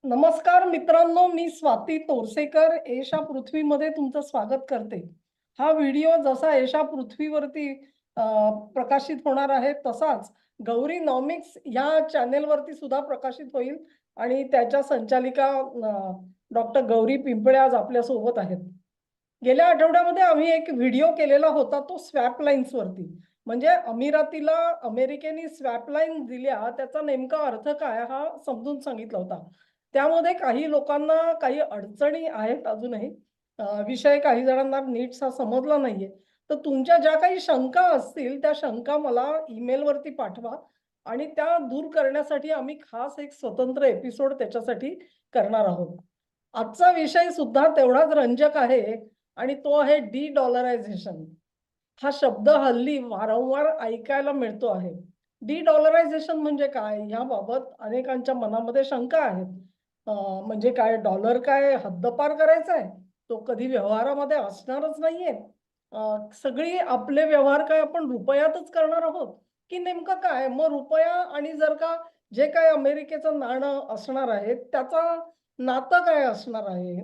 नमस्कार मित्रांनो, मी स्वाती तोरसेकर एशा पृथ्वीमध्ये तुमचं स्वागत करते. हा व्हिडिओ जसा एशा पृथ्वीवरती प्रकाशित होणार आहे तसाच गौरी नॉमिक्स या चॅनेलवरती सुद्धा प्रकाशित होईल आणि त्याच्या संचालिका डॉक्टर गौरी पिंपळे आज आपल्या सोबत आहेत. गेल्या आठवड्यामध्ये आम्ही एक व्हिडिओ केलेला होता तो स्वॅप लाईन्स वरती. म्हणजे अमिरातीला अमेरिकेने स्वॅप लाईन दिल्या त्याचा नेमका अर्थ काय हा समजून सांगितला होता. त्यामध्ये काही लोकांना काही अडचणी आहेत अजूनही. विषय काही जणांना नीटसा समजला नाहीये. तर तुमच्या ज्या काही शंका असतील त्या शंका मला ईमेलवरती पाठवा आणि त्या दूर करण्यासाठी आम्ही खास एक स्वतंत्र एपिसोड त्याच्यासाठी करणार आहोत. आजचा विषय सुद्धा तेवढाच रंजक आहे आणि तो आहे डी-डॉलरायझेशन. हा शब्द हल्ली वारंवार ऐकायला मिळतो आहे. डी-डॉलरायझेशन म्हणजे काय? याबाबत अनेकांच्या मनामध्ये शंका आहेत. म्हणजे काय डॉलर काय हद्दपार करायचा आहे? तो कधी व्यवहारामध्ये असणारच नाहीये. सगळी आपले व्यवहार काय आपण रुपयातच करणार आहोत? की नेमकं काय? मग रुपया आणि जर का जे काही अमेरिकेचं नाणं असणार आहे, त्याचं नातं काय असणार आहे?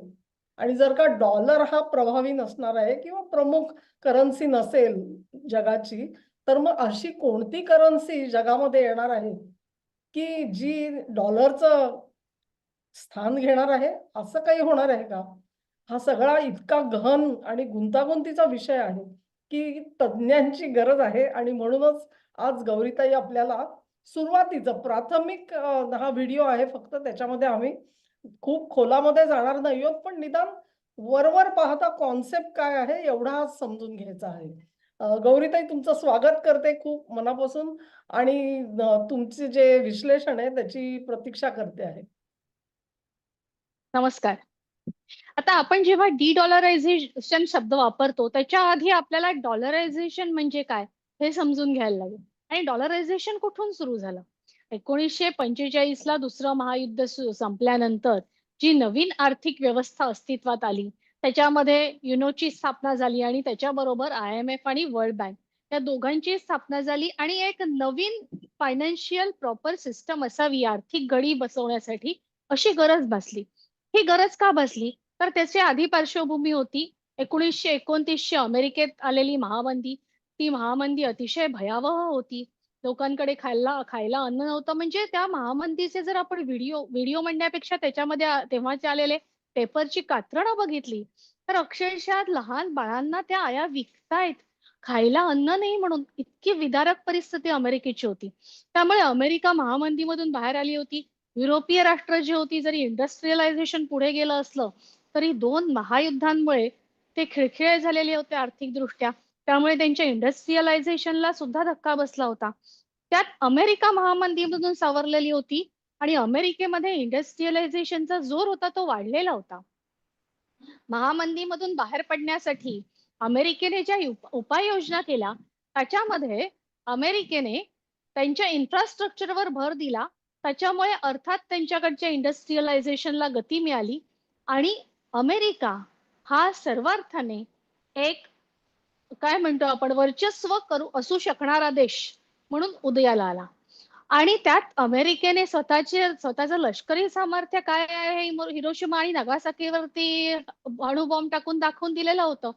आणि जर का डॉलर हा प्रभावी नसणार आहे किंवा प्रमुख करन्सी नसेल जगाची, तर मग अशी कोणती करन्सी जगामध्ये येणार आहे, की जी डॉलरचं स्थान घेणार आहे? असं काही होणार आहे का? हा सगळा इतका गहन आणि गुंतागुंतीचा विषय आहे, की तज्ञांची गरज आहे आणि म्हणूनच आज गौरीताई आपल्याला सुरुवातीचं प्राथमिक हा व्हिडिओ आहे फक्त त्याच्यामध्ये आम्ही खूप खोलामध्ये जाणार नाही आहोत, पण निदान वरवर पाहता कॉन्सेप्ट काय आहे एवढा आज समजून घ्यायचा आहे. गौरीताई तुमचं स्वागत करते खूप मनापासून आणि तुमचे जे विश्लेषण आहे त्याची प्रतीक्षा करते आहे. नमस्कार. आता आपण जेव्हा डी-डॉलरायझेशन शब्द वापरतो त्याच्या आधी आपल्याला डॉलरायझेशन म्हणजे काय हे समजून घ्यायला लागेल. आणि डॉलरायझेशन कुठून सुरू झालं? 1945 ला दुसरं महायुद्ध संपल्यानंतर जी नवीन आर्थिक व्यवस्था अस्तित्वात आली त्याच्यामध्ये युनोची स्थापना झाली आणि त्याच्याबरोबर IMF आणि वर्ल्ड बँक या दोघांची स्थापना झाली आणि एक नवीन फायनान्शियल प्रॉपर सिस्टम असावी आर्थिक गडी बसवण्यासाठी अशी गरज भासली. ही गरज का भासली? तर त्याची आधी पार्श्वभूमी होती 1929ची अमेरिकेत आलेली महामंदी. ती महामंदी अतिशय भयावह होती. लोकांकडे खायला खायला अन्न नव्हतं. म्हणजे त्या महामंदीचे जर आपण व्हिडिओ म्हणण्यापेक्षा त्याच्यामध्ये तेव्हाचे आलेले पेपरची कात्रणं बघितली तर अक्षरशः लहान बाळांना त्या आया विकतायत. खायला अन्न नाही म्हणून इतकी विदारक परिस्थिती अमेरिकेची होती. त्यामुळे अमेरिका महामंदीमधून बाहेर आली होती. युरोपीय राष्ट्र जी होती जरी इंडस्ट्रियलायझेशन पुढे गेलं असलं तरी दोन महायुद्धांमुळे ते खिळखिळे झालेले होते आर्थिक दृष्ट्या. त्यामुळे त्यांच्या इंडस्ट्रियलायझेशनला सुद्धा धक्का बसला होता. त्यात अमेरिका महामंदीमधून सावरलेली होती आणि अमेरिकेमध्ये इंडस्ट्रियलायझेशनचा जोर होता तो वाढलेला होता. महामंदीमधून बाहेर पडण्यासाठी अमेरिकेने ज्या उपाययोजना केल्या त्याच्यामध्ये अमेरिकेने त्यांच्या इन्फ्रास्ट्रक्चरवर भर दिला. त्याच्यामुळे अर्थात त्यांच्याकडच्या इंडस्ट्रियलायझेशनला गती मिळाली आणि अमेरिका हा सर्वार्थाने एक काय म्हणतो आपण वर्चस्व करू असू शकणारा देश म्हणून उदयाला आला. आणि त्यात अमेरिकेने स्वतःचं लष्करी सामर्थ्य काय आहे हिरोशिमा आणि नागासाकीवरती अणुबॉम्ब टाकून दाखवून दिलेलं होतं.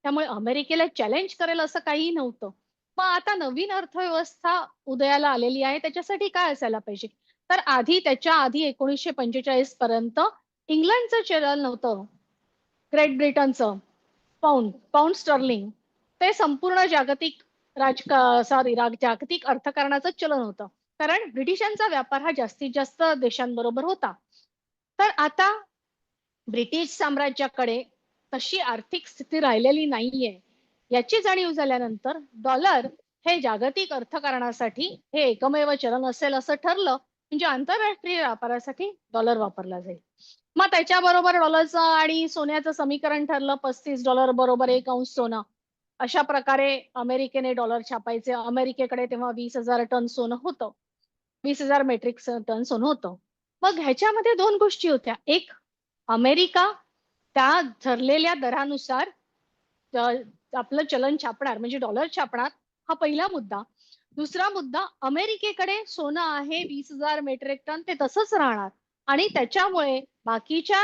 त्यामुळे अमेरिकेला चॅलेंज करेल असं काही नव्हतं. मग आता नवीन अर्थव्यवस्था उदयाला आलेली आहे त्याच्यासाठी काय असायला पाहिजे? तर त्याच्या आधी 1945 पर्यंत इंग्लंडचं चलन नव्हतं. ग्रेट ब्रिटनचं पाऊंड स्टर्लिंग ते संपूर्ण जागतिक जागतिक अर्थकारणाचं चलन होतं. कारण ब्रिटिशांचा व्यापार हा जास्तीत जास्त देशांबरोबर होता. तर आता ब्रिटिश साम्राज्याकडे तशी आर्थिक स्थिती राहिलेली नाहीये याची जाणीव झाल्यानंतर डॉलर हे जागतिक अर्थकारणासाठी हे एकमेव चलन असेल असं ठरलं. म्हणजे आंतरराष्ट्रीय व्यापारासाठी डॉलर वापरला जाईल. मग त्याच्याबरोबर डॉलरचं आणि सोन्याचं समीकरण ठरलं. $35 बरोबर 1 अंश सोनं. अशा प्रकारे अमेरिकेने डॉलर छापायचे. अमेरिकेकडे तेव्हा 20,000 टन सोनं होतं. 20,000 मेट्रिक टन सोनं होतं. मग ह्याच्यामध्ये दोन गोष्टी होत्या. एक, अमेरिका त्या ठरलेल्या दरानुसार आपलं चलन छापणार म्हणजे डॉलर छापणार हा पहिला मुद्दा. दुसरा मुद्दा, अमेरिकेकडे सोनं आहे 20,000 मेट्रिक टन ते तसंच राहणार. आणि त्याच्यामुळे बाकीच्या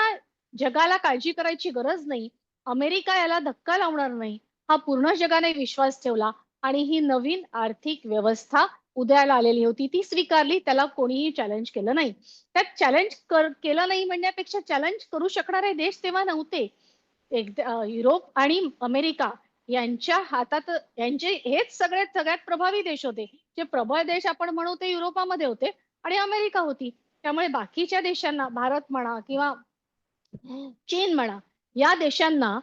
जगाला काळजी करायची गरज नाही. अमेरिका याला धक्का लावणार नाही. हा पूर्ण जगाने विश्वास ठेवला आणि ही नवीन आर्थिक व्यवस्था उदयाला आलेली होती. ती स्वीकारली. त्याला कोणीही चॅलेंज केलं नाही. त्यात चॅलेंज केलं नाही म्हणण्यापेक्षा चॅलेंज करू शकणारे देश तेव्हा नव्हते. युरोप आणि अमेरिका यांच्या हातात यांचे हेच सगळ्यात प्रभावी देश होते. जे प्रबळ देश आपण म्हणू ते युरोपामध्ये होते आणि अमेरिका होती. त्यामुळे बाकीच्या देशांना भारत म्हणा किंवा चीन म्हणा या देशांना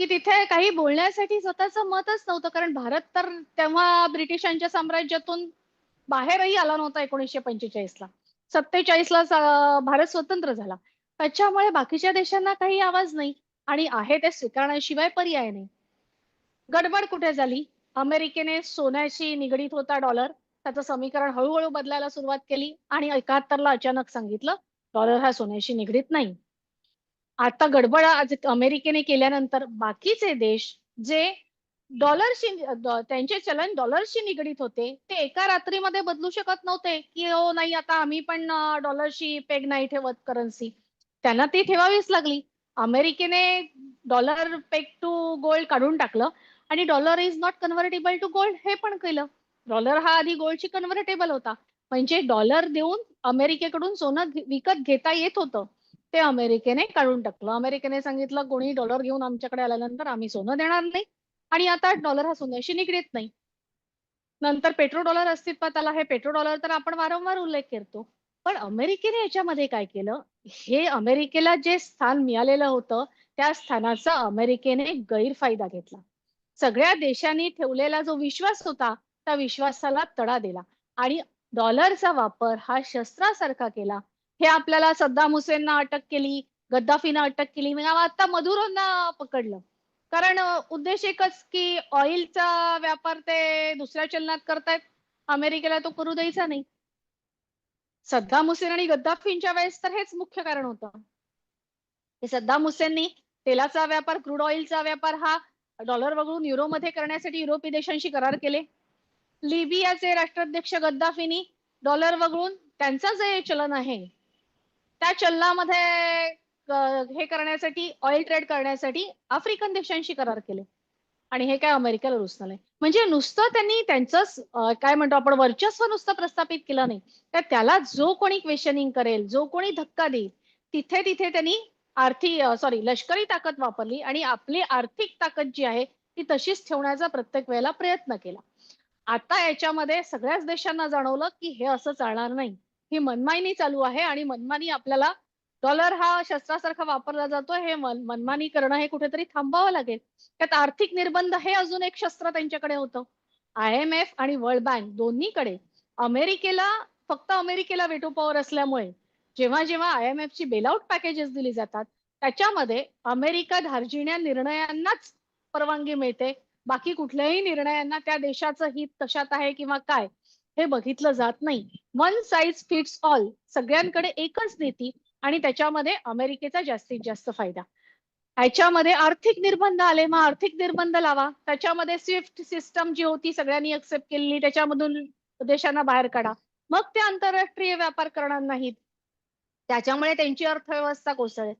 की तिथे काही बोलण्यासाठी स्वतःचं मतच नव्हतं. कारण भारत तर तेव्हा ब्रिटिशांच्या साम्राज्यातून बाहेरही आला नव्हता 1945ला. 47ला भारत स्वतंत्र झाला. त्याच्यामुळे बाकीच्या देशांना काही आवाज नाही आणि आहे ते स्वीकारण्याशिवाय पर्याय नाही. गडबड कुठे झाली? अमेरिकेने सोन्याशी निगडीत होता डॉलर. त्याचं समीकरण हळूहळू बदलायला सुरुवात केली आणि 71ला अचानक सांगितलं, डॉलर हा सोन्याशी निगडीत नाही. आता गडबड आज अमेरिकेने केल्यानंतर बाकीचे देश जे डॉलरशी त्यांचे चलन डॉलरशी निगडीत होते, ते एका रात्रीमध्ये बदलू शकत नव्हते, की "हो नाही आता आम्ही पण डॉलरशी पेग नाही ठेवत करन्सी." त्यांना ती ठेवावीच लागली. अमेरिकेने डॉलर पेग टू गोल्ड काढून टाकलं आणि dollar is not convertible to gold हे पण केलं. डॉलर हा आधी गोल्डशी कन्व्हर्टेबल होता. म्हणजे डॉलर देऊन अमेरिकेकडून सोनं विकत घेता येत होतं. ते अमेरिकेने काढून टाकलं. अमेरिकेने सांगितलं कोणी डॉलर घेऊन आमच्याकडे आल्यानंतर आम्ही सोनं देणार नाही आणि आता डॉलर हा सोन्याशी निगडीत नाही. नंतर पेट्रो डॉलर अस्तित्वात आला. हे पेट्रो डॉलर तर आपण वारंवार उल्लेख करतो. पण अमेरिकेने याच्यामध्ये काय केलं? हे अमेरिकेला जे स्थान मिळालेलं होतं, त्या स्थानाचा अमेरिकेने गैरफायदा घेतला. सगळ्या देशांनी ठेवलेला जो विश्वास होता, त्या विश्वासाला तडा दिला आणि डॉलरचा वापर हा शस्त्रासारखा केला. हे आपल्याला सद्दाम हुसेनना अटक केली, गद्दाफीनं अटक केली, मग आता मधुरोंना पकडलं. कारण उद्देश एकच की ऑइलचा व्यापार ते दुसऱ्या चलनात करतायत. अमेरिकेला तो करू द्यायचा नाही. सद्दाम हुसेन आणि गद्दाफींच्या वेळेस तर हेच मुख्य कारण होतं. की सद्दाम हुसेननी तेलाचा व्यापार, क्रूड ऑइलचा व्यापार हा डॉलर वगळून युरोमध्ये करण्यासाठी युरोपीय देशांशी करार केले. लिबियाचे राष्ट्राध्यक्ष गद्दाफींनी डॉलर वगळून त्यांचं जे चलन आहे, त्या चलनामध्ये हे करण्यासाठी ऑइल ट्रेड करण्यासाठी आफ्रिकन देशांशी करार केले. आणि हे काय अमेरिकेला रुचलं नाही. म्हणजे नुसतं त्यांनी त्यांचंच काय म्हणतो आपण वर्चस्व नुसतं प्रस्थापित केलं नाही. तर त्याला जो कोणी क्वेशनिंग करेल, जो कोणी धक्का देईल, तिथे त्यांनी लष्करी ताकद वापरली आणि आपली आर्थिक ताकद जी आहे, ती तशीच ठेवण्याचा प्रत्येक वेळेला प्रयत्न केला. आता याच्यामध्ये सगळ्याच देशांना जाणवलं, की हे असं चालणार नाही. ही मनमानी चालू आहे आणि मनमानी आपल्याला डॉलर हा शस्त्रासारखा वापरला जातो. हे मनमानी करणं हे कुठेतरी थांबावं लागेल. त्यात आर्थिक निर्बंध हे अजून एक शस्त्र त्यांच्याकडे होतं. IMF आणि वर्ल्ड बँक दोन्हीकडे अमेरिकेला फक्त अमेरिकेला वेटो पॉवर असल्यामुळे जेव्हा IMFची बेलआउट पॅकेजेस दिली जातात, त्याच्यामध्ये अमेरिका धार्जिण्या निर्णयांनाच परवानगी मिळते. बाकी कुठल्याही निर्णयांना त्या देशाचं हित कशात आहे किंवा काय हे बघितलं जात नाही. वन साइज फिट्स ऑल सगळ्यांकडे एकच नीती आणि त्याच्यामध्ये अमेरिकेचा जास्तीत जास्त फायदा. ह्याच्यामध्ये आर्थिक निर्बंध आले, मग आर्थिक निर्बंध लावा. त्याच्यामध्ये स्विफ्ट सिस्टम जी होती सगळ्यांनी एक्सेप्ट केलेली, त्याच्यामधून देशांना बाहेर काढा. मग ते आंतरराष्ट्रीय व्यापार करणार नाहीत. त्याच्यामुळे त्यांची अर्थव्यवस्था कोसळेल.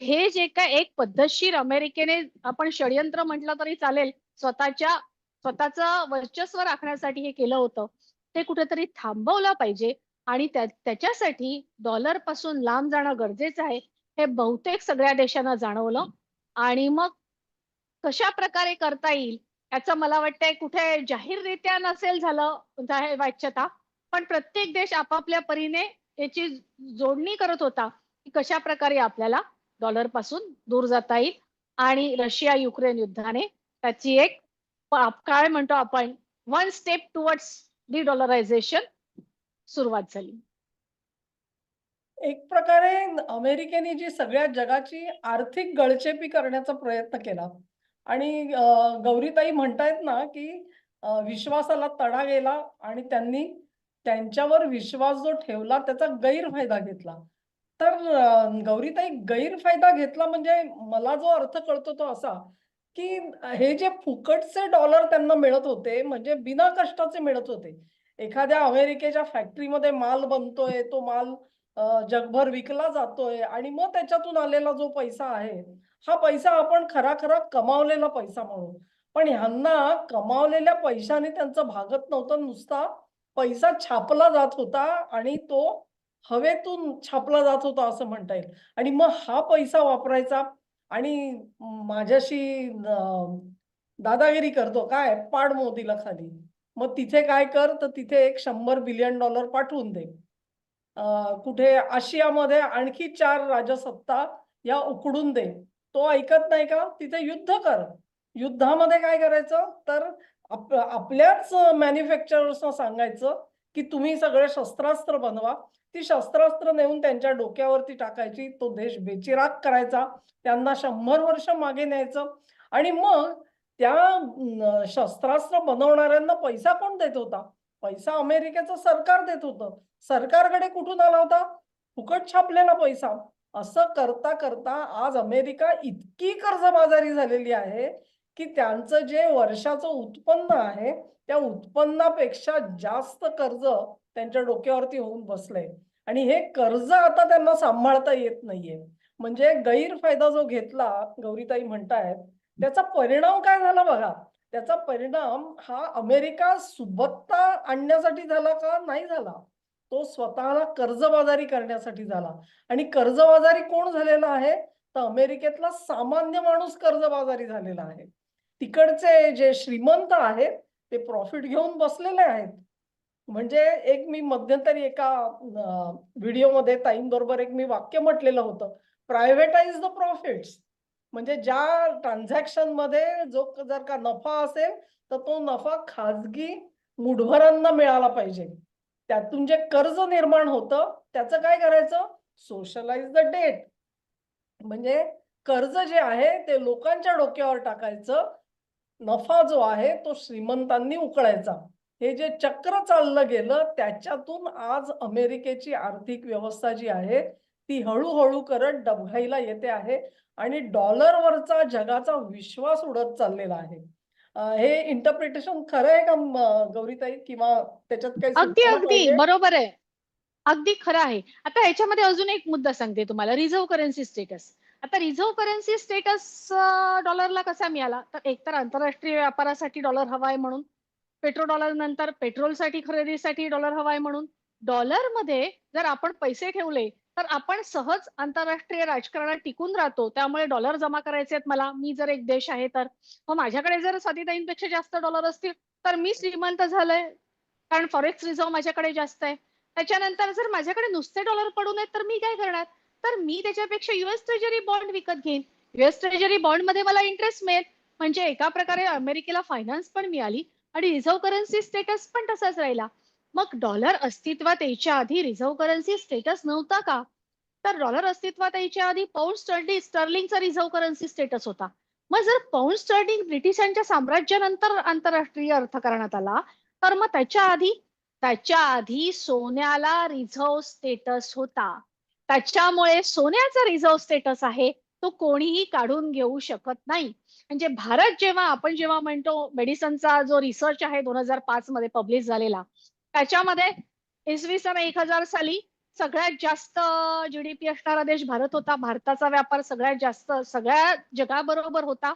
हे जे काय एक पद्धतशीर अमेरिकेने आपण षडयंत्र म्हटलं तरी चालेल, स्वतःचं वर्चस्व राखण्यासाठी हे केलं होतं. ते कुठेतरी थांबवलं पाहिजे आणि त्याच्यासाठी डॉलर पासून लांब जाणं गरजेचं आहे. हे बहुतेक सगळ्या देशांना जाणवलं आणि मग कशा प्रकारे करता येईल याचं मला वाटतंय कुठे जाहीररित्या नसेल झालं वाच्यता, पण प्रत्येक देश आपापल्या परीने याची जोडणी करत होता, की कशा प्रकारे आपल्याला डॉलर पासून दूर जाता येईल आणि रशिया युक्रेन युद्धाने त्याची एक काय म्हणतो आपण वन स्टेप टुवर्ड्स डिडॉलरायझेशन सुरुवात झाली. एक प्रकारे अमेरिकेने जी सगळ्या जगाची आर्थिक गळचेपी करण्याचा प्रयत्न केला आणि गौरीताई म्हणतायत ना, की विश्वासाला तडा गेला आणि त्यांनी त्यांच्यावर विश्वास जो ठेवला त्याचा गैरफायदा घेतला. तर गौरीताई गैरफायदा घेतला म्हणजे मला जो अर्थ कळतो तो असा, की हे जे फुकटचे डॉलर त्यांना मिळत होते म्हणजे बिना कष्टाचे मिळत होते. एखाद्या अमेरिकेच्या फॅक्टरीमध्ये माल बनतोय, तो माल जगभर विकला जातोय आणि मग त्याच्यातून आलेला जो पैसा आहे, हा पैसा आपण खरा कमावलेला पैसा म्हणू. पण ह्यांना कमावलेल्या पैशाने त्यांचं भागत नव्हतं. नुसता पैसा छापला जात होता आणि तो हवेतून छापला जात होता असं म्हणता येईल. आणि मग हा पैसा वापरायचा आणि माझ्याशी दादागिरी करतो. काय? पाड मोदीला खाली. मग तिथे काय कर, तर तिथे एक $100 बिलियन पाठवून दे. कुठे आशियामध्ये आणखी 4 राजसत्ता या उकडून दे. तो ऐकत नाही का? तिथे युद्ध कर. युद्धामध्ये काय करायचं? तर आपल्याच मॅन्युफॅक्चरर्सना सांगायचं, की तुम्ही सगळे शस्त्रास्त्र बनवा. ती शस्त्रास्त्र नेऊन त्यांच्या डोक्यावरती टाकायची. तो देश बेचिराख करायचा. त्यांना 100 वर्ष मागे न्यायचं आणि मग त्या शस्त्रास्त्र बनवणाऱ्यांना पैसा कोण देत होता? पैसा अमेरिकेचं सरकार देत होतं. सरकारकडे कुठून आला होता? फुकट छापलेला पैसा. असं करता आज अमेरिका इतकी कर्जबाजारी झालेली आहे, की त्यांचं जे वर्षाचं उत्पन्न आहे, त्या उत्पन्नापेक्षा जास्त कर्ज त्यांच्या डोक्यावरती होऊन बसलंय आणि हे कर्ज आता त्यांना सांभाळता येत नाहीये. म्हणजे गैरफायदा जो घेतला, गौरीताई म्हणतायत, त्याचा परिणाम काय झाला बघा. त्याचा परिणाम हा अमेरिका सुबत्ता आणण्यासाठी झाला का? नाही झाला. तो स्वतःला कर्जबाजारी करण्यासाठी झाला आणि कर्जबाजारी कोण झालेला आहे? तर अमेरिकेतला सामान्य माणूस कर्जबाजारी झालेला आहे. तिकडचे जे श्रीमंत आहेत, ते प्रॉफिट घेऊन बसलेले आहेत. म्हणजे एक मी मध्यंतरी एका व्हिडिओमध्ये ताईंबरोबर एक मी वाक्य म्हटलेलं होतं, प्रायव्हेटाइज द प्रॉफिट्स. म्हणजे ज्या ट्रान्झॅक्शनमध्ये जो जर का नफा असेल, तर तो नफा खाजगी मुठभरांना मिळाला पाहिजे. त्यातून जे कर्ज निर्माण होतं, त्याचं काय करायचं? Socialise the debt. म्हणजे कर्ज जे आहे ते लोकांच्या डोक्यावर टाकायचं. नफा जो आहे तो श्रीमंतांनी उकळायचा. हे जे चक्र चाललं गेलं त्याच्यातून आज अमेरिकेची आर्थिक व्यवस्था जी आहे ती हळू करत डबघाईला येते आहे आणि डॉलरवरचा जगाचा विश्वास उडत चाललेला आहे. हे इंटरप्रिटेशन खरं आहे का गौरीताई? किंवा त्याच्यात काही अगदी सुधारणा अगदी पाहिजे? बरोबर आहे. अगदी खरं आहे. आता ह्याच्यामध्ये अजून एक मुद्दा सांगते तुम्हाला, रिझर्व्ह करन्सी स्टेटस. आता रिझर्व्ह करन्सी स्टेटस डॉलरला कसा मिळाला? तर एकतर आंतरराष्ट्रीय व्यापारासाठी डॉलर हवाय म्हणून, पेट्रोडॉलर नंतर पेट्रोलसाठी खरेदीसाठी डॉलर हवाय म्हणून. डॉलरमध्ये जर आपण पैसे ठेवले, तर आपण सहज आंतरराष्ट्रीय राजकारणात टिकून राहतो. त्यामुळे डॉलर जमा करायचे आहेत मला, मी जर एक देश आहे तर. मग माझ्याकडे जर स्वातीताईंपेक्षा जास्त डॉलर असतील, तर मी श्रीमंत झालोय. कारण फॉरेक्स रिझर्व्ह माझ्याकडे जास्त आहे. त्याच्यानंतर जर माझ्याकडे नुसते डॉलर पडून आहेत तर मी काय करणार? तर मी त्याच्यापेक्षा युएस ट्रेजरी बॉन्ड विकत घेईन. युएस ट्रेजरी बॉन्ड मध्ये मला इंटरेस्ट मिळेल. म्हणजे एका प्रकारे अमेरिकेला फायनान्स पण मिळाली आणि रिझर्व्ह करन्सी स्टेटस पण तसाच राहिला. मग डॉलर अस्तित्वात यायच्या आधी रिझर्व्ह करन्सी स्टेटस नव्हता का? तर डॉलर अस्तित्वात यायच्या आधी पाऊंड स्टर्लिंगचा रिझर्व्ह करन्सी स्टेटस होता. मग जर पाऊंड स्टर्लिंग ब्रिटिशांच्या साम्राज्यानंतर आंतरराष्ट्रीय अर्थ करण्यात आला, तर मग त्याच्या आधी सोन्याला रिझर्व्ह स्टेटस होता. त्याच्यामुळे सोन्याचा रिझर्व्ह स्टेटस आहे तो कोणीही काढून घेऊ शकत नाही. म्हणजे भारत आपण जेव्हा म्हणतो मेडिसनचा जो रिसर्च आहे 2005 मध्ये पब्लिश झालेला, त्याच्यामध्ये इसवी सन 1000 साली सगळ्यात जास्त जीडीपी असणारा देश भारत होता. भारताचा व्यापार सगळ्यात जास्त सगळ्या जगाबरोबर होता.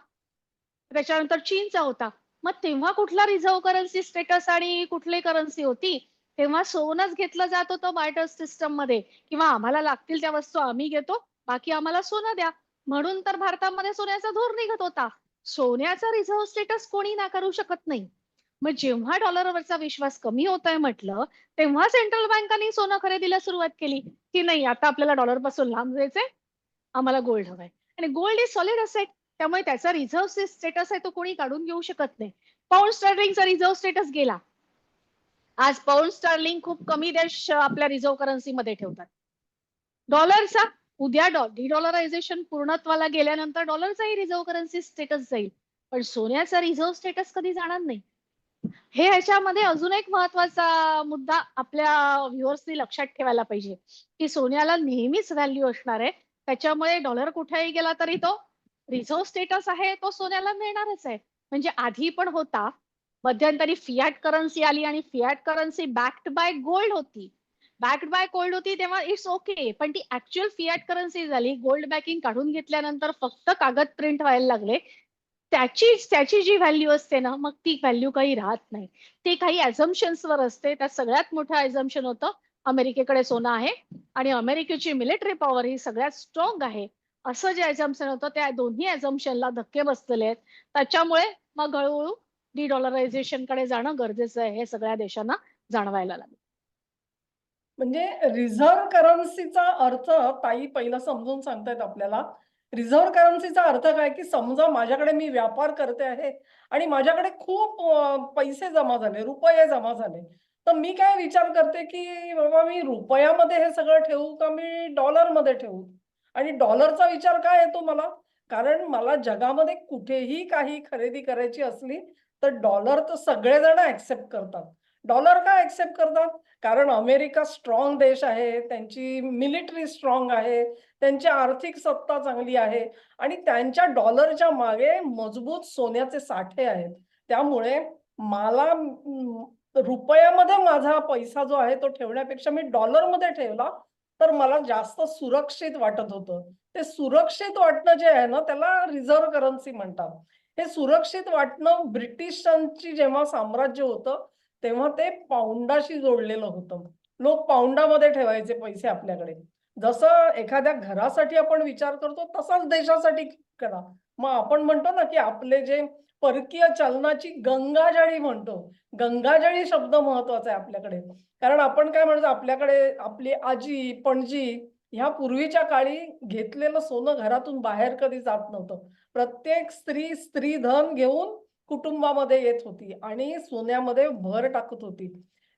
त्याच्यानंतर चीनचा होता. मग तेव्हा कुठला रिझर्व्ह करन्सी स्टेटस आणि कुठली करन्सी होती? तेव्हा सोनच घेतलं जात होतं बार्टर सिस्टम मध्ये, किंवा आम्हाला लागतील त्या वस्तू आम्ही घेतो, बाकी आम्हाला सोनं द्या. म्हणून तर भारतामध्ये सोन्याचा धोर निघत होता. सोन्याचा रिझर्व्ह स्टेटस कोणी नाकारू शकत नाही. मग जेव्हा डॉलरवरचा विश्वास कमी होत आहे म्हटलं, तेव्हा सेंट्रल बँकांनी सोनं खरेदीला सुरुवात केली, की नाही आता आपल्याला डॉलर पासून लांब जायचंय, आम्हाला गोल्ड हवाय. आणि गोल्ड इज सॉलिड असेट, त्यामुळे त्याचा रिझर्व्ह स्टेटस आहे तो कोणी काढून घेऊ शकत नाही. पाऊंड स्टर्लिंगचा रिझर्व्ह स्टेटस गेला. आज पाऊंड स्टर्लिंग खूप कमी देश आपल्या रिझर्व्ह करन्सीमध्ये ठेवतात. डॉलरचा उद्या डिडॉलरायझेशन पूर्णत्वाला गेल्यानंतर डॉलरचाही रिझर्व्ह करन्सी स्टेटस जाईल, पण सोन्याचा रिझर्व्ह स्टेटस कधी जाणार नाही. हे ह्याच्यामध्ये अजून एक महत्वाचा मुद्दा आपल्या व्ह्युअर्सनी लक्षात ठेवायला पाहिजे, की सोन्याला नेहमीच व्हॅल्यू असणार आहे. त्याच्यामुळे डॉलर कुठेही गेला तरी तो रिझर्व्ह स्टेटस आहे तो सोन्याला मिळणारच आहे. म्हणजे आधी पण होता, मध्यंतरी फियाट करन्सी आली आणि fiat currency backed by gold होती. बॅक्ड बाय गोल्ड होती तेव्हा इट्स ओके, पण ती ऍक्च्युअल फियाट करन्सी झाली. गोल्ड बॅकिंग काढून घेतल्यानंतर फक्त कागद प्रिंट व्हायला लागले. त्याची जी व्हॅल्यू असते ना, मग ती व्हॅल्यू काही राहत नाही. ते काही ऍझम्पशन्स वर असते. त्यात सगळ्यात मोठं ऍझम्पशन होतं अमेरिकेकडे सोनं आहे आणि अमेरिकेची मिलिटरी पॉवर ही सगळ्यात स्ट्रॉंग आहे, असं जे ऍझम्पशन होतं त्या दोन्ही ऍझम्पशनला धक्के बसलेले आहेत. त्याच्यामुळे मग हळूहळू डिडॉलरायझेशन कडे जाणं गरजेचं आहे, हे सगळ्या देशांना जाणवायला लागलं. म्हणजे रिझर्व्ह करन्सीचा अर्थ ताई पहिला समजून सांगतायत आपल्याला. रिझर्व्ह करन्सीचा अर्थ काय, की समजा माझ्याकडे मी व्यापार करते आहे आणि माझ्याकडे खूप पैसे जमा झाले, रुपये जमा झाले. तर मी काय विचार करते, की बाबा मी रुपयामध्ये हे सगळं ठेवू का मी डॉलरमध्ये ठेवू? आणि डॉलरचा विचार का येतो मला? कारण मला जगामध्ये कुठेही काही खरेदी करायची असली, तर डॉलर तर सगळेजण ॲक्सेप्ट करतात. डॉलर का ॲक्सेप्ट करतात? कारण अमेरिका स्ट्रॉंग देश आहे, त्यांची मिलिटरी स्ट्रॉंग आहे, त्यांची आर्थिक सत्ता चांगली आहे आणि त्यांच्या डॉलरच्या मागे मजबूत सोन्याचे साठे आहेत. त्यामुळे मला रुपयामध्ये माझा पैसा जो आहे तो ठेवण्यापेक्षा मी डॉलरमध्ये ठेवला, तर मला जास्त सुरक्षित वाटत होतं. ते सुरक्षित वाटणं जे आहे ना, त्याला रिझर्व्ह करन्सी म्हणतात. हे सुरक्षित वाटणं ब्रिटिशांची जेव्हा साम्राज्य होतं, तेव्हा ते पाऊंडाशी जोडलेलं होतं. लोक पाऊंडामध्ये ठेवायचे पैसे आपल्याकडे. जसं एखाद्या घरासाठी आपण विचार करतो, तसाच देशासाठी करा. मग आपण म्हणतो ना, की आपले जे परकीय चलनाची गंगाजळी म्हणतो. गंगाजळी शब्द महत्वाचा आहे आपल्याकडे. कारण आपण काय म्हणतो, आपल्याकडे आपली आजी, पणजी ह्या पूर्वीच्या काळी घेतलेलं सोनं घरातून बाहेर कधी जात नव्हतं. प्रत्येक स्त्री स्त्रीधन घेऊन कुटुंबामध्ये येत होती आणि सोन्यामध्ये भर टाकत होती.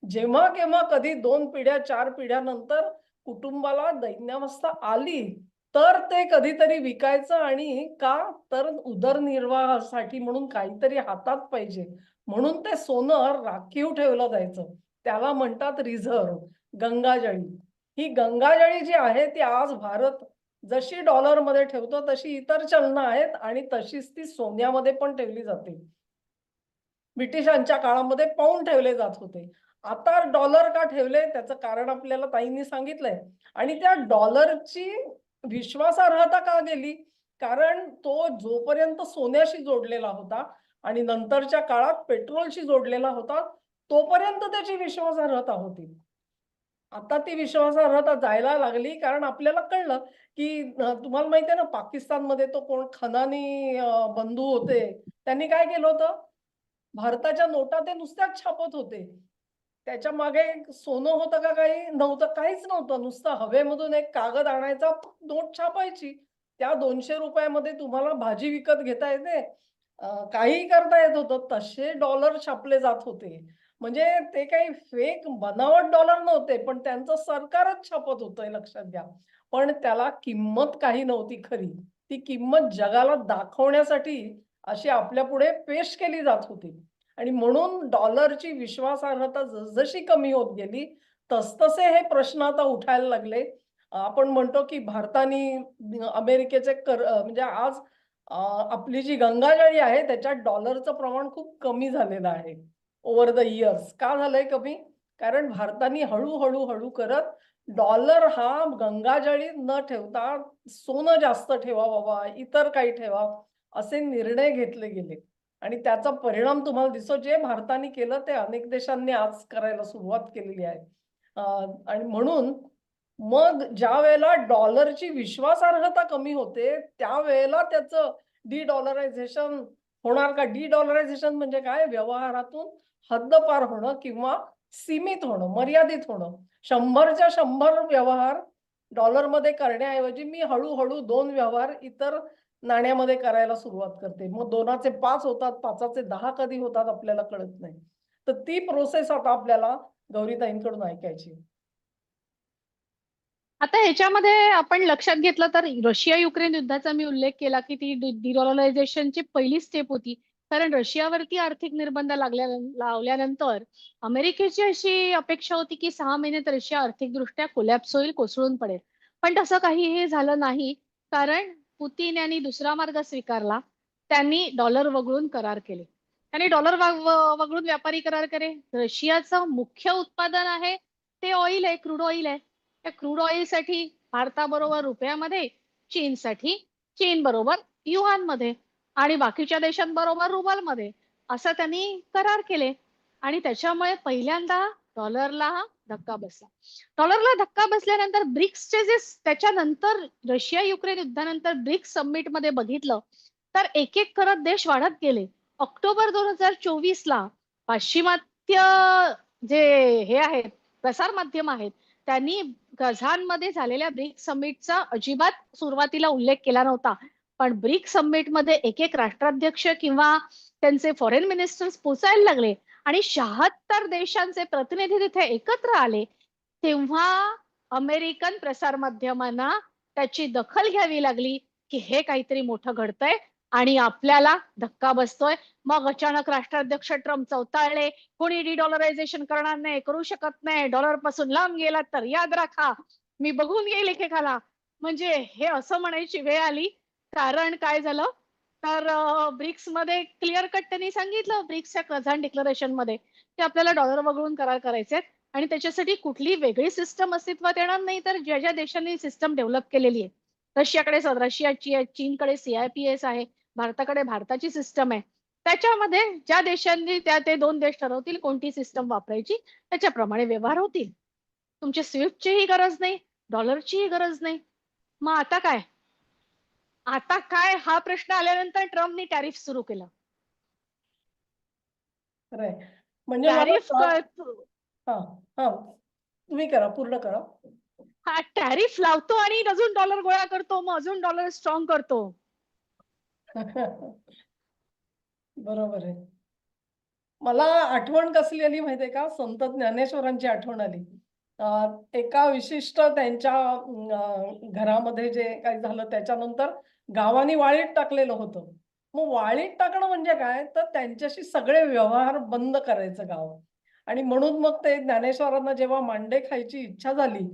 जेव्हा-केव्हा कधी 2 पिढ्या, 4 पिढ्यानंतर कुटुंबाला दैन्यावस्था आली, तर ते कधीतरी विकायचं आणि का? तर उदरनिर्वाहासाठी म्हणून काहीतरी हातात पाहिजे. म्हणून ते सोनं राखीव ठेवलं जायचं. त्याला म्हणतात रिझर्व्ह, गंगाजळी. ही गंगाजळी जी आहे ती आज भारत जशी डॉलरमध्ये ठेवतो, तशी इतर चलनं आहेत आणि तशीच ती सोन्यामध्ये पण ठेवली जाते. ब्रिटिशांच्या काळामध्ये पाऊंड ठेवले जात होते. आता डॉलर का ठेवले त्याचं कारण आपल्याला ताईंनी सांगितलंय आणि त्या डॉलरची विश्वासार्हता का गेली? कारण तो जोपर्यंत सोन्याशी जोडलेला होता आणि नंतरच्या काळात पेट्रोलशी जोडलेला होता, तोपर्यंत त्याची विश्वासार्हता होती. आता ती विश्वासार्हता जायला लागली कारण आपल्याला कळलं, की तुम्हाला माहिती आहे ना पाकिस्तानमध्ये तो कोण खनानी बंधू होते. त्यांनी काय केलं होतं? भारताच्या नोटा ते नुसत्याच छापत होते. त्याच्या मागे सोनं होतं का काही? नव्हतं. काहीच नव्हतं. नुसतं हवेमधून एक कागद आणायचा, नोट छापायची. त्या ₹200 मध्ये तुम्हाला भाजी विकत घेता येते. काहीही करता येत होतं. तसे डॉलर छापले जात होते. म्हणजे ते काही फेक बनावट डॉलर नव्हते, पण त्यांचं सरकारच छापत होतं हे लक्षात घ्या. पण त्याला किंमत काही नव्हती खरी. ती किंमत जगाला दाखवण्यासाठी अशी आपल्यापुढे पेश केली जात होती. आणि म्हणून डॉलरची विश्वासार्हता जसजशी कमी होत गेली, तसतसे हे प्रश्न आता उठायला लागले. आपण म्हणतो की भारताने अमेरिकेचे म्हणजे आज आपली जी गंगाजळी आहे त्याच्यात डॉलरचं प्रमाण खूप कमी झालेलं आहे. Over the years. का झालंय कमी? कारण भारताने हळू करत डॉलर हा गंगाजळीत न ठेवता सोनं जास्त ठेवा बाबा, इतर काही ठेवा, असे निर्णय घेतले गेले. आणि त्याचा परिणाम तुम्हाला दिसतो. जे भारताने केलं ते अनेक देशांनी आज करायला सुरुवात केलेली आहे. अ, आणि म्हणून मग ज्यावेळेला डॉलरची विश्वासार्हता कमी होते, त्यावेळेला त्याचं डी-डॉलरायझेशन होणार का? डी-डॉलरायझेशन म्हणजे काय? व्यवहारातून हद्दपार होणं किंवा सीमित होणं, मर्यादित होणं. 100च्या 100 व्यवहार डॉलरमध्ये करण्याऐवजी मी हळू-हळू 2 व्यवहार इतर नाण्यामध्ये करायला सुरुवात करते. मग 2चे 5 होतात, 5चे 10 कधी होतात आपल्याला कळत नाही. तर ती प्रोसेस आता आपल्याला गौरीताईंकडून ऐकायची आहे. आता ह्याच्यामध्ये आपण लक्षात घेतलं तर रशिया युक्रेन युद्धाचा मी उल्लेख केला की ती डिडॉलरायझेशनची पहिली स्टेप होती. कारण रशियावरती आर्थिक निर्बंध लावल्यानंतर अमेरिकेची अशी अपेक्षा होती की 6 महिन्यात रशिया आर्थिकदृष्ट्या कोलॅप्स होईल, कोसळून पडेल. पण तसं काहीही झालं नाही. कारण पुतीन यांनी दुसरा मार्ग स्वीकारला. त्यांनी डॉलर वगळून करार केले. त्यांनी डॉलर वगळून व्यापारी करार केले. रशियाचं मुख्य उत्पादन आहे ते ऑइल आहे, क्रूड ऑइल आहे. त्या क्रूड ऑइलसाठी भारताबरोबर रुपयामध्ये, चीनसाठी चीन बरोबर युआनमध्ये आणि बाकीच्या देशांबरोबर रुबलमध्ये असं त्यांनी करार केले. आणि त्याच्यामुळे पहिल्यांदा डॉलरला धक्का बसला. डॉलरला धक्का बसल्यानंतर ब्रिक्सचे जे त्याच्यानंतर रशिया युक्रेन युद्धानंतर ब्रिक्स समिट मध्ये बघितलं तर एक एक करत देश वाढत गेले. ऑक्टोबर 2024ला पाश्चिमात्य जे हे आहेत प्रसार माध्यम आहेत त्यांनी कझानमध्ये झालेल्या ब्रिक्स समिटचा अजिबात सुरुवातीला उल्लेख केला नव्हता. पण ब्रिक्स समिट मध्ये एक एक राष्ट्राध्यक्ष किंवा त्यांचे फॉरेन मिनिस्टर्स पोचायला लागले आणि 76 देशांचे प्रतिनिधी तिथे एकत्र आले, तेव्हा अमेरिकन प्रसार माध्यमांना त्याची दखल घ्यावी लागली की हे काहीतरी मोठं घडतंय आणि आपल्याला धक्का बसतोय. मग अचानक राष्ट्राध्यक्ष ट्रम्प चौताळले, कोणी डिडॉलरायझेशन करणार नाही, करू शकत नाही, डॉलर पासून लांब गेला तर याद राखा मी बघून येईल एकेकाला. म्हणजे हे असं म्हणायची वेळ आली. कारण काय झालं तर ब्रिक्स मध्ये क्लिअर कट त्यांनी सांगितलं ब्रिक्सच्या कझान डिक्लेरेशन मध्ये की आपल्याला डॉलर वगळून करार करायचे आणि त्याच्यासाठी कुठली वेगळी सिस्टम अस्तित्वात येणार नाही. तर ज्या ज्या देशांनी सिस्टम डेव्हलप केलेली आहे, रशियाची आहे, चीनकडे CIPS आहे, भारताकडे भारताची सिस्टम आहे, त्याच्यामध्ये ज्या देशांनी ते 2 देश ठरवतील कोणती सिस्टम वापरायची त्याच्याप्रमाणे व्यवहार होतील. तुमच्या स्विफ्टचीही गरज नाही, डॉलरचीही गरज नाही. मग आता काय हा प्रश्न आल्यानंतर ट्रम्पनी टॅरिफ सुरू केलं. खरंय. म्हणजे मला टॅरिफ हा हा तुम्ही करा, पूर्ण करा. हा टॅरिफ लावतो आणि अजून डॉलर गोळा करतो, मग अजून डॉलर स्ट्रॉंग करतो. बरोबर आहे. मला आठवण कसली आली माहितीये का, संत ज्ञानेश्वरांची आठवण आली. एका विशिष्ट त्यांच्या घरामध्ये जे काही झालं त्याच्यानंतर गावानी वाळीत टाकलेलं होतं. मग वाळीत टाकणं म्हणजे काय, तर त्यांच्याशी सगळे व्यवहार बंद करायचं गाव. आणि म्हणून मग ते ज्ञानेश्वरांना जेव्हा मांडे खायची इच्छा झाली,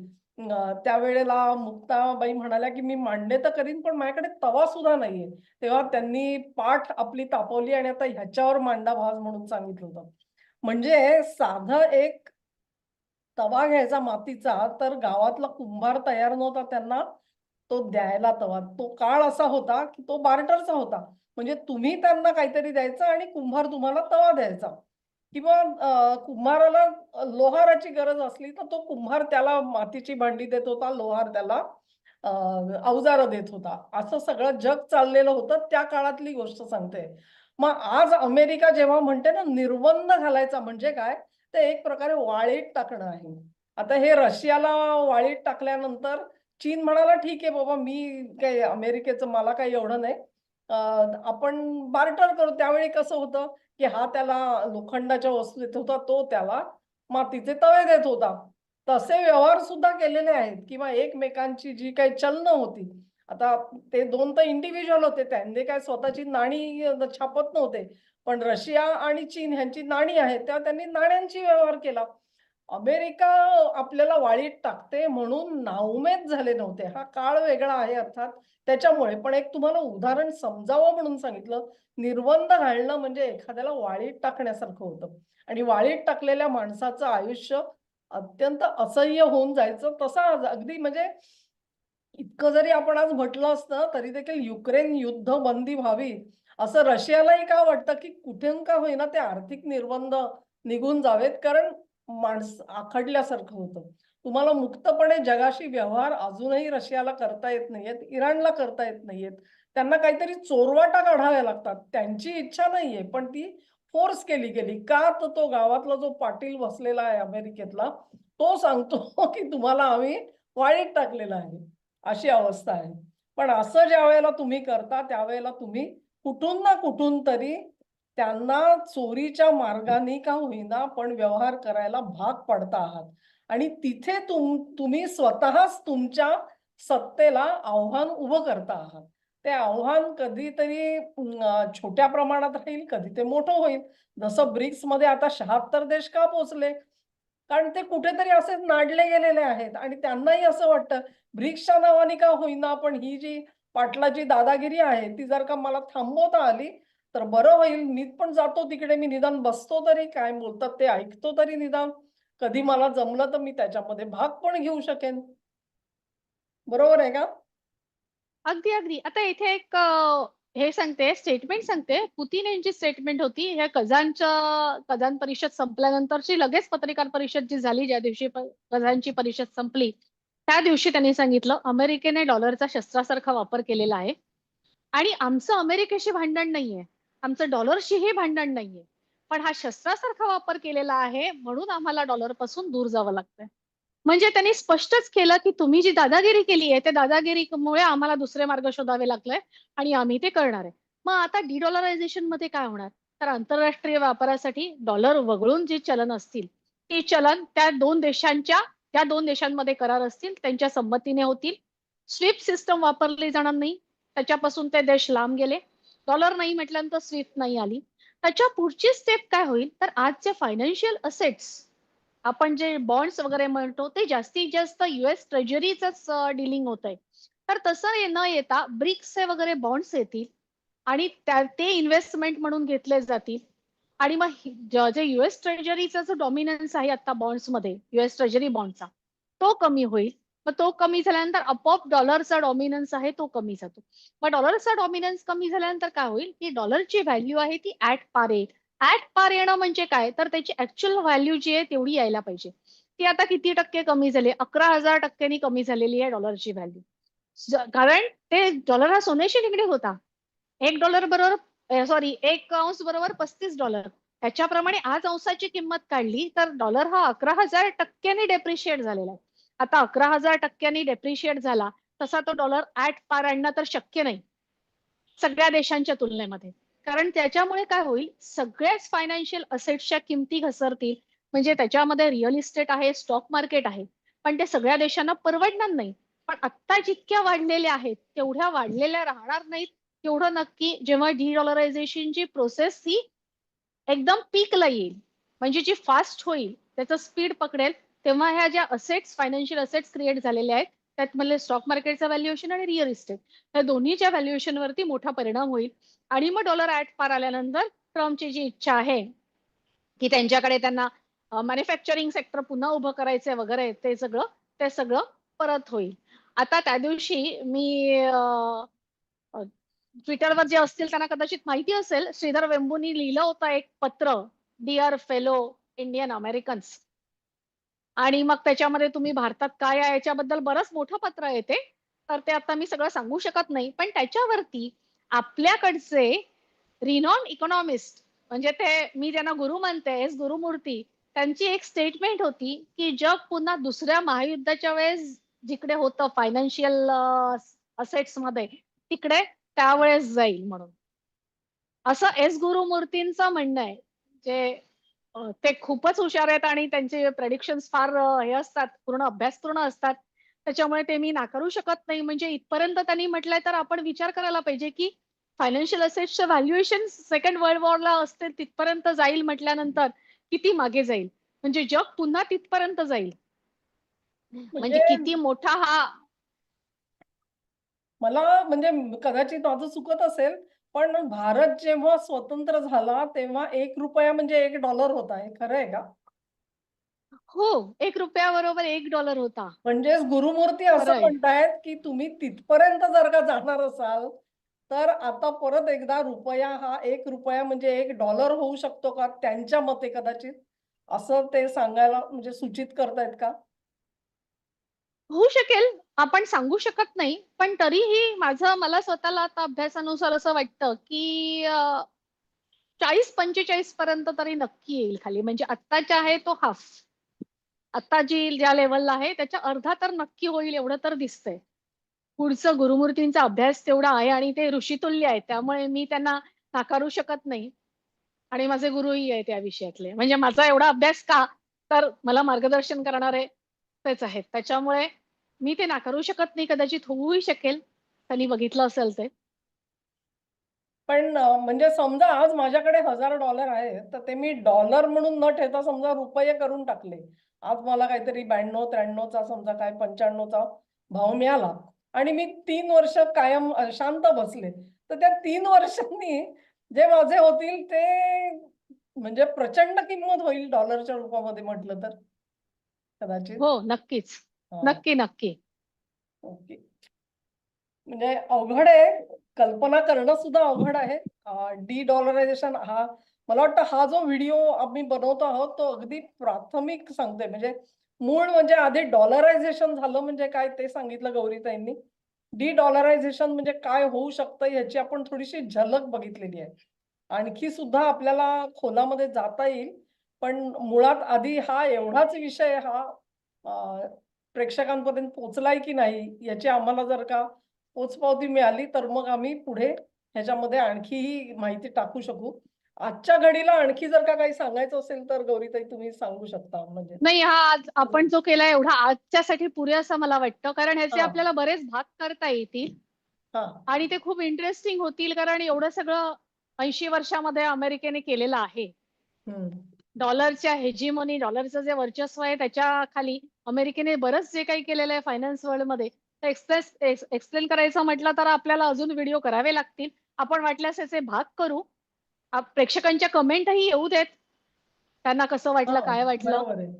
त्यावेळेला मुक्ताबाई म्हणाल्या की मी मांडे तर करीन पण माझ्याकडे तवा सुद्धा नाहीये. तेव्हा त्यांनी पाठ आपली तापवली आणि आता ह्याच्यावर मांडा भाज म्हणून सांगितलं होतं. म्हणजे साधं एक तवा घ्यायचा मातीचा, तर गावातला कुंभार तयार नव्हता त्यांना तो द्यायला तवा. तो काळ असा होता की तो बार्टरचा होता. म्हणजे तुम्ही त्यांना काहीतरी द्यायचं आणि कुंभार तुम्हाला तवा द्यायचा. किंवा कुंभाराला लोहाराची गरज असली तर तो कुंभार त्याला मातीची भांडी देत होता, लोहार त्याला अवजारं देत होता. असं सगळं जग चाललेलं होतं, त्या काळातली गोष्ट सांगते. मग आज अमेरिका जेव्हा म्हणते ना निर्बंध घालायचा म्हणजे काय, ते एक प्रकारे वाळीत टाकणं आहे. आता हे रशियाला वाळीत टाकल्यानंतर चीन म्हणाला ठीक आहे बाबा, मी काही अमेरिकेचं मला काही एवढं नाही. आपण बार्टर करू. त्यावेळी कसं होतं की हा त्याला लोखंडाच्या वस्तू देत होता, तो त्याला मातीचे तवे देत होता. तसे व्यवहार सुद्धा केलेले आहेत किंवा एकमेकांची जी काही चलनं होती. आता ते 2 तर इंडिव्हिज्युअल होते. त्यांनी काय स्वतःची नाणी छापत नव्हते. पण रशिया आणि चीन ह्यांची नाणी आहेत, तेव्हा त्यांनी नाण्यांची व्यवहार केला. अमेरिका आपल्याला वाळीत टाकते म्हणून नाउमेद झाले नव्हते. हा काळ वेगळा आहे अर्थात त्याच्यामुळे. पण एक तुम्हाला उदाहरण समजावं म्हणून सांगितलं. निर्बंध घालणं म्हणजे एखाद्याला वाळीत टाकण्यासारखं होतं. आणि वाळीत टाकलेल्या माणसाचं आयुष्य अत्यंत असह्य होऊन जायचं. तसं अगदी म्हणजे इतकं जरी आपण आज म्हटलं असतं तरी देखील युक्रेन युद्ध बंदी व्हावी असं रशियालाही का वाटतं की कुठून का होईना ते आर्थिक निर्बंध निघून जावेत. कारण माणसं आखडल्यासारखं होतं. तुम्हाला मुक्तपणे जगाशी व्यवहार अजूनही रशियाला करता येत नाहीयेत, इराणला करता येत नाहीयेत. त्यांना काहीतरी चोरवाटा काढाव्या लागतात. त्यांची इच्छा नाहीये पण ती फोर्स केली गेली. का तर तो गावातला जो पाटील बसलेला आहे अमेरिकेतला, तो सांगतो की तुम्हाला आम्ही वाळीत टाकलेलं आहे. अशी अवस्था आहे. पण असं ज्यावेळेला तुम्ही करता त्यावेळेला तुम्ही कुठून ना कुठून तरी त्यांना चोरीच्या मार्गाने का होईना पण व्यवहार करायला भाग पडता आहात. आणि तिथे तुम्ही स्वतःच तुमच्या सत्तेला आव्हान उभं करता आहात. ते आव्हान कधीतरी छोट्या प्रमाणात राहील, कधी ते मोठं होईल. जसं ब्रिक्समध्ये आता 76 देश का पोहोचले? कारण ते कुठेतरी असेच नाडले गेलेले आहेत आणि त्यांनाही असं वाटतं ब्रिक्सच्या नावाने का होईना पण ही जी पाटलाची दादागिरी आहे ती जर का मला थांबवता आली तर बरं होईल. मी पण जातो तिकडे, मी निदान बसतो तरी, काय बोलतात ते ऐकतो तरी निदान. कधी मला जमलं तर मी त्याच्यामध्ये भाग पण घेऊ शकेन. बरोबर आहे का? अगदी अगदी. आता इथे एक हे सांगते, स्टेटमेंट सांगते. पुतीन यांची स्टेटमेंट होती. ह्या कझान परिषद संपल्यानंतरची लगेच पत्रकार परिषद जी झाली, ज्या दिवशी कझानची परिषद संपली, त्या दिवशी त्यांनी सांगितलं, अमेरिकेने डॉलरचा शस्त्रासारखा वापर केलेला आहे आणि आमचं अमेरिकेशी भांडण नाहीये, आमचं डॉलरशीही भांडण नाहीये, पण हा शस्त्रासारखा वापर केलेला आहे म्हणून आम्हाला डॉलर पासून दूर जावं लागतंय. म्हणजे त्यांनी स्पष्टच केलं की तुम्ही जी दादागिरी केली आहे त्या दादागिरीमुळे आम्हाला दुसरे मार्ग शोधावे लागले आणि आम्ही ते करणार आहे. मग आता डिडॉलरायझेशन मध्ये काय होणार? तर आंतरराष्ट्रीय व्यापारासाठी डॉलर वगळून जी चलन असतील ती चलन त्या दोन देशांमध्ये करार असतील त्यांच्या संमतीने होतील. स्विफ्ट सिस्टम वापरली जाणार नाही, त्याच्यापासून ते देश लांब गेले. डॉलर नाही म्हटल्यानंतर स्विफ्ट नाही आली. त्याच्या पुढची स्टेप काय होईल? तर आज जे फायनान्शियल असेट्स आपण जे बॉन्ड्स वगैरे म्हणतो ते जास्तीत जास्त युएस ट्रेजरीच डिलिंग होत आहे. तर तसं न येता ब्रिक्सचे वगैरे बॉन्ड्स येतील आणि ते इन्व्हेस्टमेंट म्हणून घेतले जातील. आणि मग जे युएस ट्रेजरीचा जो डॉमिनन्स आहे आता बॉन्ड्समध्ये, युएस ट्रेजरी बॉन्डचा तो कमी होईल. मग तो कमी झाल्यानंतर आपोआप डॉलरचा डॉमिनन्स आहे तो कमी जातो. मग डॉलरचा डॉमिनन्स कमी झाल्यानंतर काय होईल की डॉलरची व्हॅल्यू आहे ती ऍट पार येईल. ऍट पार येणं म्हणजे काय? तर त्याची ऍक्च्युअल व्हॅल्यू जी आहे तेवढी यायला पाहिजे. ती आता किती टक्के कमी झाली? 11,000 टक्क्यांनी कमी झालेली आहे डॉलरची व्हॅल्यू. कारण ते डॉलर हा सोन्याशी निगडीत होता. $1 बरोबर एक औंस बरोबर $35. त्याच्याप्रमाणे आज औंसाची किंमत काढली तर डॉलर हा 11,000 टक्क्यांनी डेप्रिशिएट झालेला आहे. आता 11,000 टक्क्यांनी डेप्रिशिएट झाला तसा तो डॉलर ऍट पार आणणं तर शक्य नाही सगळ्या देशांच्या तुलनेमध्ये. कारण त्याच्यामुळे काय होईल, सगळ्याच फायनान्शियल असेट्सच्या किमती घसरतील. म्हणजे त्याच्यामध्ये रिअल इस्टेट आहे, स्टॉक मार्केट आहे, पण ते सगळ्या देशांना परवडणार नाही. पण आत्ता जितक्या वाढलेल्या आहेत तेवढ्या वाढलेल्या राहणार नाहीत. तेवढं नक्की जेव्हा डीडॉलरायझेशनची प्रोसेस ही एकदम पीकला येईल, म्हणजे जी फास्ट होईल, त्याचं स्पीड पकडेल, तेव्हा ह्या ज्या असेट्स, फायनान्शियल असेट्स क्रिएट झालेले आहेत त्यात म्हणजे स्टॉक मार्केटचं व्हॅल्युएशन आणि रिअल इस्टेट या दोन्हीच्या व्हॅल्युएशन वरती मोठा परिणाम होईल. आणि मग डॉलर ऍट पार आल्यानंतर ट्रम्पची जी इच्छा आहे की त्यांना मॅन्युफॅक्चरिंग सेक्टर पुन्हा उभं करायचंय वगैरे ते सगळं परत होईल. आता त्या दिवशी मी ट्विटरवर जे असतील त्यांना कदाचित माहिती असेल, श्रीधर वेंबूंनी लिहिलं होतं एक पत्र, डिअर फेलो इंडियन अमेरिकन्स. आणि मग त्याच्यामध्ये तुम्ही भारतात काय आहे याच्याबद्दल बरंच मोठं पत्र येते. तर ते आता मी सगळं सांगू शकत नाही, पण त्याच्यावरती आपल्याकडचे रिनॉन इकॉनॉमिस्ट म्हणजे ते मी ज्यांना गुरु मानते, एस गुरुमूर्ती, त्यांची एक स्टेटमेंट होती की जग पुन्हा दुसऱ्या महायुद्धाच्या वेळेस जिकडे होतं फायनान्शियल असेट्स मध्ये तिकडे त्यावेळेस जाईल म्हणून. असं एस गुरुमूर्तींचं म्हणणं आहे. जे ते खूपच हुशार आहेत आणि त्यांचे प्रेडिक्शन्स फार हे असतात, पूर्ण अभ्यासपूर्ण असतात. त्याच्यामुळे ते मी नाकारू शकत नाही. म्हणजे इथपर्यंत त्यांनी म्हटलंय तर आपण विचार करायला पाहिजे की फायनान्शियल असेट्सचं व्हॅल्युएशन सेकंड वर्ल्ड वॉरला असते तिथपर्यंत जाईल म्हटल्यानंतर किती मागे जाईल. म्हणजे जग पुन्हा तिथपर्यंत जाईल. म्हणजे म्हणजे किती मोठा हा मला म्हणजे कदाचित माझं चुकत असेल, पण भारत जेव्हा स्वतंत्र झाला तेव्हा ₹1 म्हणजे $1 होता. हे खरं आहे का? हो, ₹1 बरोबर $1 होता. म्हणजेच गुरुमूर्ती असं खरंय. म्हणतायत, की तुम्ही तिथपर्यंत जर का जाणार असाल, तर आता परत एकदा रुपया हा ₹1 म्हणजे $1 होऊ शकतो का? त्यांच्या मते कदाचित असं ते सांगायला म्हणजे सूचित करतायत का? होऊ शकेल. आपण सांगू शकत नाही. पण तरीही मला स्वतःला आता अभ्यासानुसार असं वाटतं, की 40-45 पर्यंत तरी नक्की येईल खाली. म्हणजे आत्ताच्या आहे तो हाफ. आता ज्या लेव्हलला आहे त्याच्या अर्धा तर नक्की होईल एवढं तर दिसतंय. पुढचं गुरुमूर्तींचा अभ्यास तेवढा आहे आणि ते ऋषितुल्य आहेत. त्यामुळे मी त्यांना नाकारू शकत नाही. आणि माझे गुरुही आहेत या विषयातले. म्हणजे माझा एवढा अभ्यास का? तर मला मार्गदर्शन करणारे तेच आहेत. त्याच्यामुळे मी ते नाकारू शकत नाही. कदाचित होऊही शकेल. त्यांनी बघितलं असेल ते. पण म्हणजे समजा आज माझ्याकडे $1000 आहेत, तर ते मी डॉलर म्हणून न ठेवता समजा रुपये करून टाकले. आज मला काहीतरी 92-93 चा समजा काय 95 चा भाव मिळाला आणि मी 3 वर्ष कायम शांत बसले. तर त्या 3 वर्षांनी जे माझे होतील ते म्हणजे प्रचंड किंमत होईल डॉलरच्या रूपामध्ये म्हटलं तर. कदाचित. हो, नक्कीच. हा, नक्की, नक्की. ओके. म्हणजे अवघड आहे, कल्पना करणं सुद्धा अवघड आहे. डी डॉलरायझेशन हा, मला वाटतं हा जो व्हिडिओ आम्ही बनवतो आहोत तो अगदी प्राथमिक सांगतोय. म्हणजे मूळ म्हणजे आधी डॉलरायझेशन झालं म्हणजे काय ते सांगितलं गौरीताईंनी. डी डॉलरायझेशन म्हणजे काय होऊ शकतं याची आपण थोडीशी झलक बघितलेली आहे. आणखी सुद्धा आपल्याला खोलामध्ये जाता येईल. पण मुळात आधी हा एवढाच विषय हा प्रेक्षकांपर्यंत पोहोचलाय की नाही याची आम्हाला जर का पोचपावती मिळाली तर मग आम्ही पुढे ह्याच्यामध्ये आणखीही माहिती टाकू शकू. आजच्या घडीला आणखी जर का काही सांगायचं असेल तर गौरीताई तुम्ही सांगू शकता म्हणजे. नाही, हा आज आपण जो केला एवढा आजच्यासाठी पुरेसा मला वाटतं, कारण ह्याचे हां, आपल्याला बरेच भाग करता येतील हां. आणि ते खूप इंटरेस्टिंग होतील, कारण एवढं सगळं 80 वर्षामध्ये अमेरिकेने केलेलं आहे. हं. डॉलरच्या हेजिमोनी, डॉलरचं जे वर्चस्व आहे त्याच्या खाली अमेरिकेने बरंच जे काही केलेलं आहे फायनान्स वर्ल्डमध्ये, ते एक्सप्लेन करायचं म्हटलं तर आपल्याला अजून व्हिडिओ करावे लागतील. आपण वाटल्यास याचे भाग करू. प्रेक्षकांच्या कमेंटही येऊ देत. त्यांना कसं वाटलं, हां, काय वाटलं? बरोबर आहे.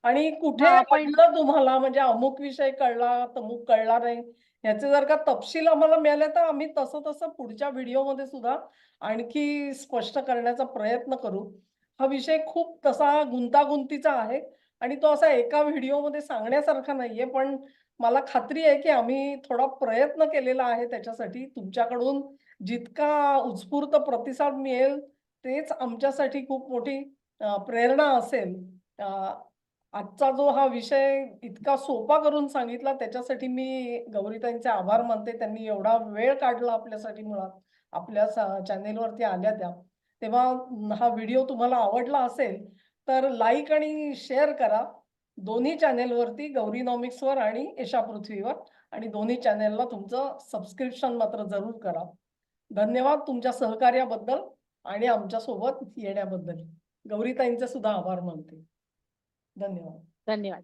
आणि कुठे हां, आपण अडलं तुम्हाला म्हणजे अमुक विषय कळला, तमुक कळला नाही. याचे जर का तपशील आम्हाला मिळाले तर आम्ही तसं पुढच्या व्हिडिओमध्ये सुद्धा आणखी स्पष्ट करण्याचा प्रयत्न करू. हा विषय खूप तसा गुंतागुंतीचा आहे आणि तो असा एका व्हिडिओमध्ये सांगण्यासारखा नाहीये. पण मला खात्री आहे की आम्ही थोडा प्रयत्न केलेला आहे त्याच्यासाठी. तुमच्याकडून जितका उत्स्फूर्त प्रतिसाद मिळेल तेच आमच्यासाठी खूप मोठी प्रेरणा असेल. अ, आजचा जो हा विषय इतका सोपा करून सांगितला त्याच्यासाठी मी गौरीताईंचे आभार मानते. त्यांनी एवढा वेळ काढला आपल्यासाठी मुळात. आपल्या चॅनेलवरती आल्या त्या. तेव्हा हा व्हिडिओ तुम्हाला आवडला असेल तर लाईक आणि शेअर करा. दोन्ही चॅनेलवरती गौरीनॉमिक्सवर आणि एशा पृथ्वीवर आणि दोन्ही चॅनेलला तुमचं सबस्क्रिप्शन मात्र जरूर करा. धन्यवाद तुमच्या सहकार्याबद्दल आणि आमच्यासोबत येण्याबद्दल. गौरीताईंचे सुद्धा आभार मानते. धन्यवाद. धन्यवाद.